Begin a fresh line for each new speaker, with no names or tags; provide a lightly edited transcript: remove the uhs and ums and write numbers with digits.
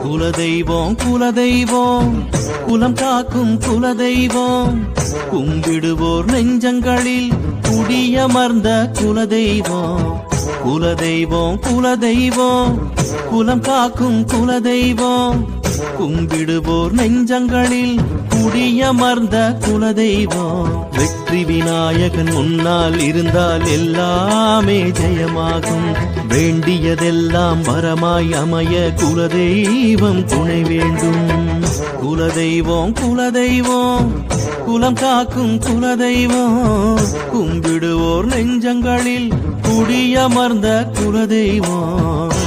குலதெய்வம் குலதெய்வம் குலம் காக்கும் குலதெய்வம் கும்பிடுவோர் நெஞ்சங்களில் குடியமர்ந்த குலதெய்வம் குலதெய்வம் குலதெய்வம் குலம் காக்கும் குலதெய்வம் கும்பிடுவோர் நெஞ்சங்களில் குடியமர்ந்த குலதெய்வம் வெற்றி விநாயகன் முன்னால் இருந்தால் எல்லாமே ஜெயமாகும் வேண்டியதெல்லாம் வரமாய் அமைய குலதெய்வம் துணை வேண்டும் குலதெய்வம் குலதெய்வம் குலம் காக்கும் குலதெய்வம் கும்பிடுவோர் நெஞ்சங்களில் குடியமர்ந்த குலதெய்வம்